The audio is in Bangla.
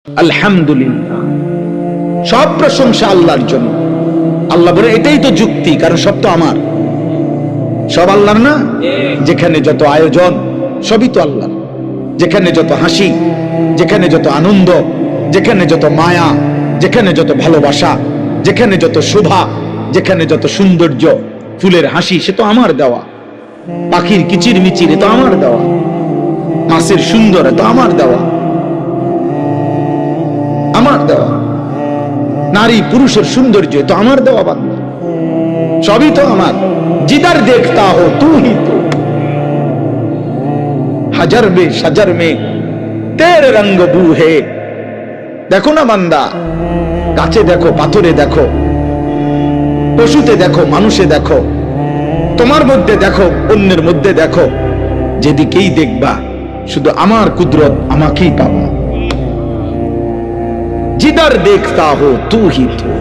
আলহামদুলিল্লাহ, সব প্রশংসা আল্লাহর জন্য। আল্লাহ বলে এটাই তো যুক্তি, কারণ সব তো আমার, সব আল্লাহর না। যেখানে যত আয়োজন সবই তো আল্লাহ, যেখানে যত হাসি, যেখানে যত আনন্দ, যেখানে যত মায়া, যেখানে যত ভালোবাসা, যেখানে যত শোভা, যেখানে যত সৌন্দর্য, ফুলের হাসি, সে তো আমার দেওয়া। পাখির কিচির মিচির এ তো আমার দেওয়া, মাছের সুন্দর এ তো আমার দেওয়া, আমার দেওয়া। নারী পুরুষের সৌন্দর্য তো আমার দেওয়া, বান্দা সবই তো আমার। জিদার দেখতা হো তু হি তো, হাজার মে সাজার মে তেরে রঙ্গ বু হে। দেখো না বান্দা, গাছে দেখো, পাথরে দেখো, পশুতে দেখো, মানুষে দেখো, তোমার মধ্যে দেখো, অন্যের মধ্যে দেখো, যেদিকেই দেখবা শুধু আমার কুদরত, আমাকেই পাবা। जिधर देखता हो तू ही तू।